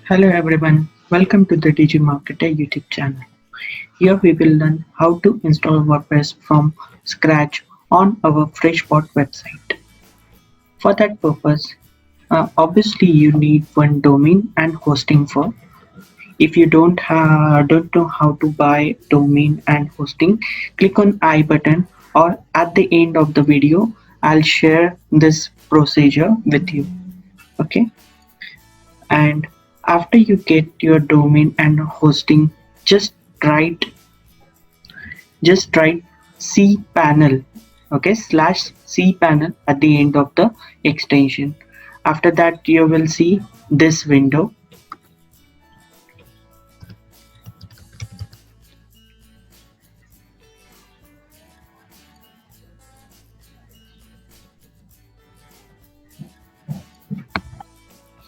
Hello everyone, welcome to the DigiMarketer YouTube channel. Here we will learn how to install WordPress from scratch on our Freshbot website. For that purpose, obviously you need one domain and hosting for. If you don't know how to buy domain and hosting, click on I button or at the end of the video, I'll share this procedure with you. Okay. And after you get your domain and hosting, just write just write cpanel, okay, slash cpanel at the end of the extension. After that you will see this window.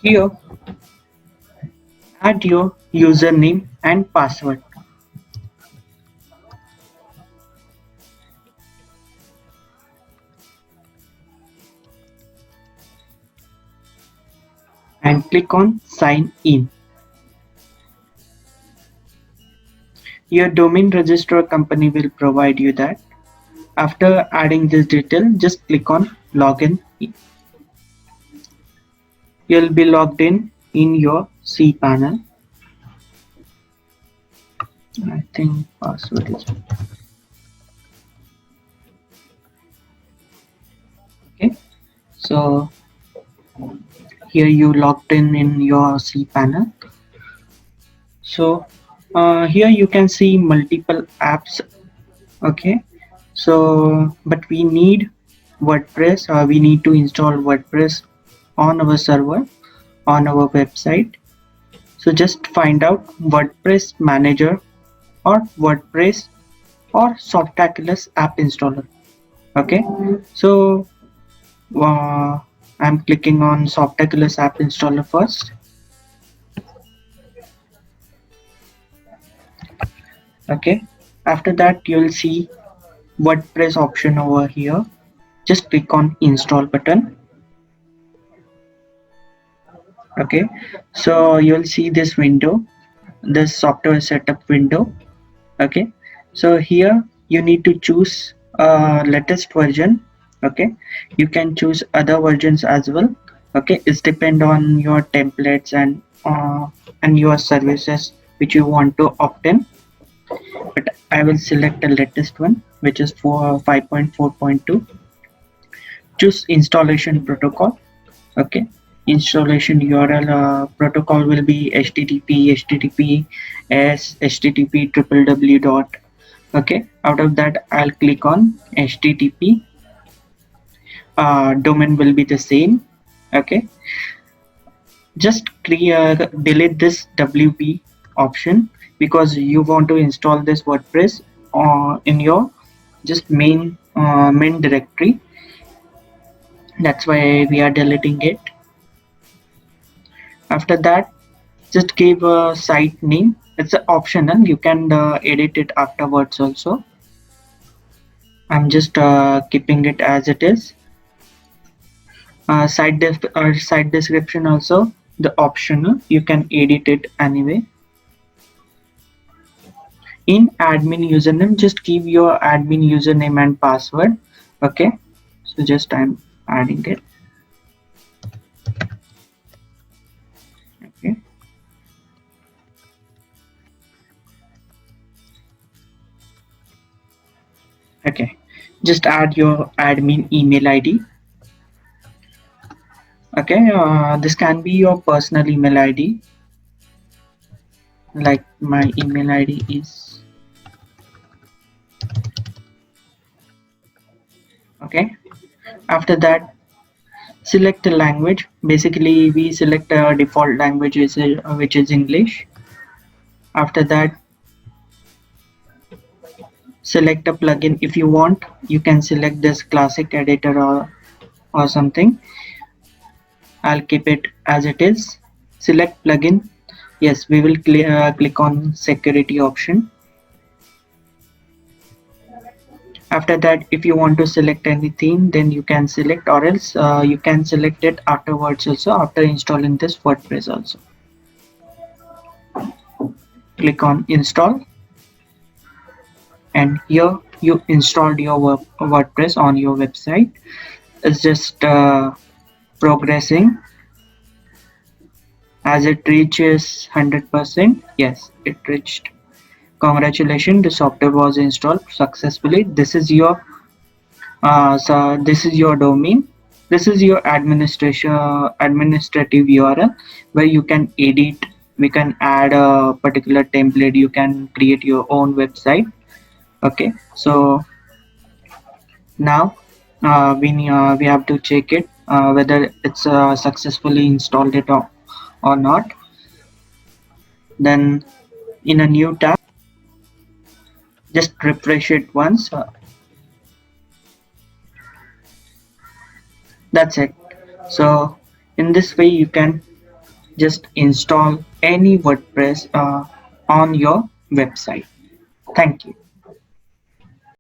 Here add your username and password. And click on sign in. Your domain registrar company will provide you that. After adding this detail, just click on login. You'll be logged in your cpanel. I think password is okay. So here you logged in your cpanel. So here you can see multiple apps. Okay, so but we need WordPress. We need to install WordPress on our server, on our website. So just find out WordPress Manager or WordPress or Softaculous app installer. Okay, so I'm clicking on Softaculous app installer first. Okay, after that you'll see WordPress option over here. Just click on install button. Okay, so you'll see this window, this software setup window. Okay, so here you need to choose latest version. Okay, you can choose other versions as well. Okay, it's depend on your templates and your services which you want to opt in, but I will select the latest one, which is for 5.4.2. Choose installation protocol. Okay, installation URL protocol will be https http www dot. Okay, out of that I'll click on http. Domain will be the same. Okay, just delete this wp option because you want to install this WordPress in your just main directory. That's why we are deleting it. After that, just give a site name. It's optional, you can edit it afterwards also. I'm just keeping it as it is. Site description also the optional, you can edit it anyway. In admin username, just give your admin username and password. Okay, so just I'm adding it. Okay, okay, just add your admin email ID. Okay, this can be your personal email ID, like my email ID is. Okay, after that select a language. Basically we select a default language which is English. After that select a plugin. If you want, you can select this classic editor or something. I'll keep it as it is. Select plugin. Yes, we will click on security option. After that, if you want to select any theme, then you can select, or else you can select it afterwards also, after installing this WordPress also. click on install, and here you installed your WordPress on your website. It's just progressing. As it reaches 100%, yes, it reached. Congratulations, the software was installed successfully. This is your domain. This is your administrative URL where you can edit. We can add a particular template. You can create your own website. Okay, so now we have to check it whether it's successfully installed it or not. Then in a new tab, just refresh it once. That's it. So in this way you can just install any WordPress on your website. Thank you.